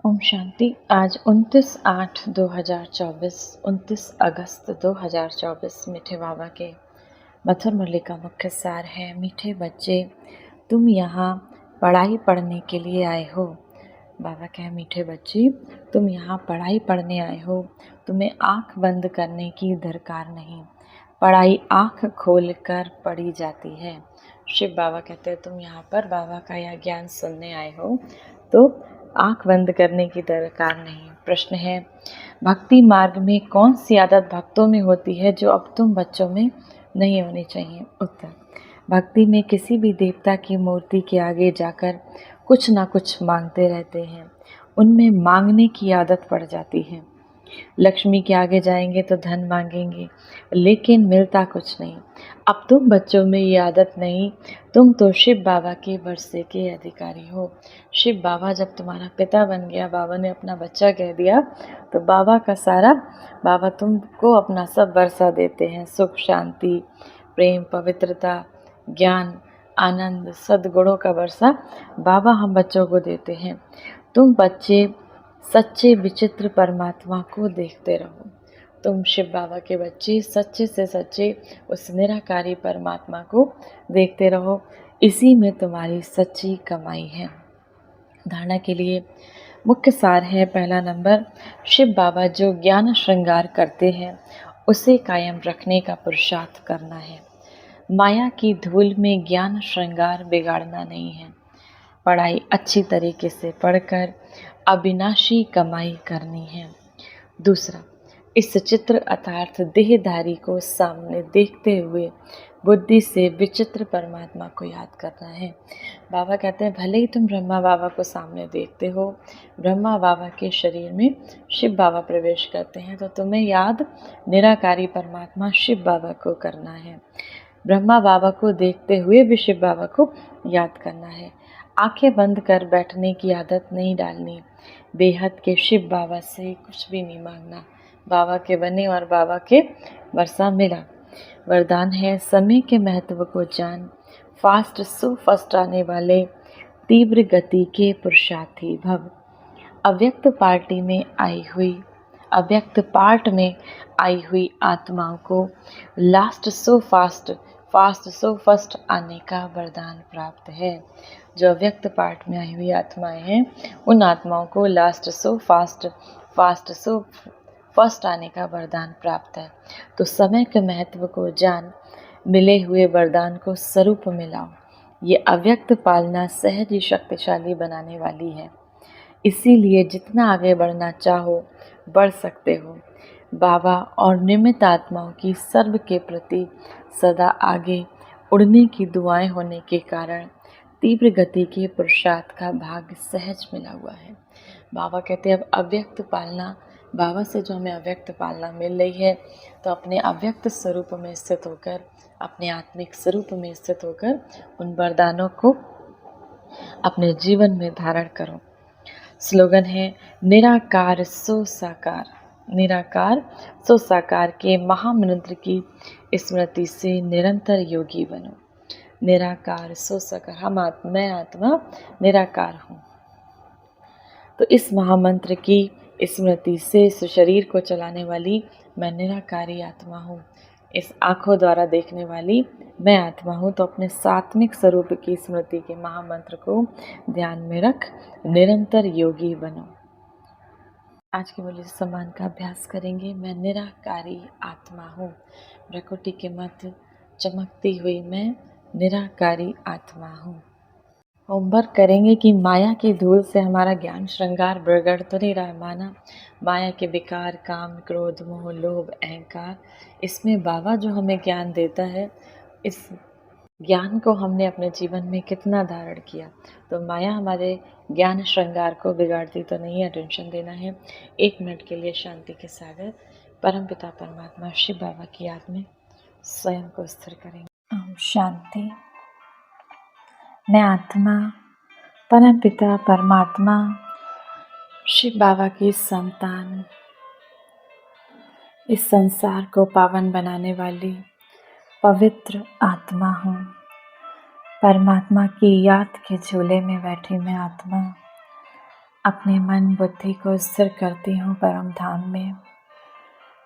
ओम शांति। आज 29/8/2024, 29 अगस्त 2024। मीठे बाबा के मथुर मुरली का मुख्य सार है। मीठे बच्चे, तुम यहाँ पढ़ाई पढ़ने के लिए आए हो। बाबा कहे, मीठे बच्चे, तुम यहाँ पढ़ाई पढ़ने आए हो। तुम्हें आँख बंद करने की दरकार नहीं। पढ़ाई आँख खोल कर पढ़ी जाती है। शिव बाबा कहते हैं, तुम यहाँ पर बाबा का यह ज्ञान सुनने आए हो, तो आँख बंद करने की दरकार नहीं। प्रश्न है, भक्ति मार्ग में कौन सी आदत भक्तों में होती है जो अब तुम बच्चों में नहीं होनी चाहिए? उत्तर, भक्ति में किसी भी देवता की मूर्ति के आगे जाकर कुछ ना कुछ मांगते रहते हैं। उनमें मांगने की आदत पड़ जाती है। लक्ष्मी के आगे जाएंगे तो धन मांगेंगे, लेकिन मिलता कुछ नहीं। अब तुम बच्चों में ये आदत नहीं। तुम तो शिव बाबा के वर्षे के अधिकारी हो। शिव बाबा जब तुम्हारा पिता बन गया, बाबा ने अपना बच्चा कह दिया, तो बाबा तुमको अपना सब वर्षा देते हैं। सुख, शांति, प्रेम, पवित्रता, ज्ञान, आनंद, सद्गुणों का वर्षा बाबा हम बच्चों को देते हैं। तुम बच्चे सच्चे विचित्र परमात्मा को देखते रहो। तुम शिव बाबा के बच्चे सच्चे से सच्चे उस निराकारी परमात्मा को देखते रहो। इसी में तुम्हारी सच्ची कमाई है। धारणा के लिए मुख्य सार है। पहला नंबर, शिव बाबा जो ज्ञान श्रृंगार करते हैं उसे कायम रखने का पुरुषार्थ करना है। माया की धूल में ज्ञान श्रृंगार बिगाड़ना नहीं है। पढ़ाई अच्छी तरीके से पढ़कर अविनाशी कमाई करनी है। दूसरा, इस चित्र अर्थात देहधारी को सामने देखते हुए बुद्धि से विचित्र परमात्मा को याद करना है। बाबा कहते हैं, भले ही तुम ब्रह्मा बाबा को सामने देखते हो, ब्रह्मा बाबा के शरीर में शिव बाबा प्रवेश करते हैं, तो तुम्हें याद निराकारी परमात्मा शिव बाबा को करना है। ब्रह्मा बाबा को देखते हुए भी शिव बाबा को याद करना है। आंखें बंद कर बैठने की आदत नहीं डालनी। बेहद के शिव बाबा से कुछ भी नहीं मांगना। बाबा के बने और बाबा के वर्षा मिला। वरदान है, समय के महत्व को जान, फास्ट सो फर्स्ट आने वाले तीव्र गति के पुरुषार्थी भव। अव्यक्त पार्ट में आई हुई आत्माओं को last so fast so first आने का वरदान प्राप्त है। जो अव्यक्त पार्ट में आई हुई आत्माएं हैं, उन आत्माओं को last so fast so first आने का वरदान प्राप्त है। तो समय के महत्व को जान, मिले हुए वरदान को स्वरूप में लाओ। ये अव्यक्त पालना सहज ही शक्तिशाली बनाने वाली है। इसीलिए जितना आगे बढ़ना चाहो बढ़ सकते हो। बाबा और निमित्त आत्माओं की सर्व के प्रति सदा आगे उड़ने की दुआएं होने के कारण तीव्र गति के पुरुषार्थ का भाग्य सहज मिला हुआ है। बाबा कहते हैं, अब अव्यक्त पालना, बाबा से जो हमें अव्यक्त पालना मिल रही है, तो अपने अव्यक्त स्वरूप में स्थित होकर, अपने आत्मिक स्वरूप में स्थित होकर उन वरदानों को अपने जीवन में धारण करो। स्लोगन है, निराकार सो साकार। निराकार सो साकार के महामंत्र की स्मृति से निरंतर योगी बनो। निराकार सो साकार, मैं आत्मा निराकार हूँ। तो इस महामंत्र की स्मृति से इस शरीर को चलाने वाली मैं निराकारी आत्मा हूँ। इस आँखों द्वारा देखने वाली मैं आत्मा हूँ। तो अपने सात्विक स्वरूप की स्मृति के महामंत्र को ध्यान में रख निरंतर योगी बनो। आज के मूल्य सम्मान का अभ्यास करेंगे। मैं निराकारी आत्मा हूँ। प्रकृति के मध्य चमकती हुई मैं निराकारी आत्मा हूँ। होमवर्क करेंगे कि माया की धूल से हमारा ज्ञान श्रृंगार बिगड़ तो नहीं रहा। माना माया के विकार, काम, क्रोध, मोह, लोभ, अहंकार, इसमें बाबा जो हमें ज्ञान देता है, इस ज्ञान को हमने अपने जीवन में कितना धारण किया। तो माया हमारे ज्ञान श्रृंगार को बिगाड़ती तो नहीं है। टेंशन देना है। 1 मिनट के लिए शांति के सागर परमपिता परमात्मा शिव बाबा की याद में स्वयं को स्थिर करेंगे। ओम शांति। मैं आत्मा परमपिता परमात्मा शिव बाबा की संतान, इस संसार को पावन बनाने वाली पवित्र आत्मा हूँ। परमात्मा की याद के झूले में बैठी मैं आत्मा अपने मन बुद्धि को स्थिर करती हूँ परम धाम में।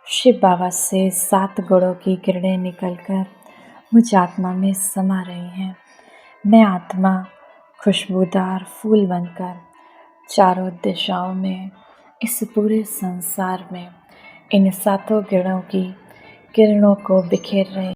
शिव बाबा से 7 गुणों की किरणें निकलकर मुझ आत्मा में समा रही हैं। मैं आत्मा खुशबूदार फूल बनकर चारों दिशाओं में, इस पूरे संसार में इन 7 किरणों की किरणों को बिखेर रही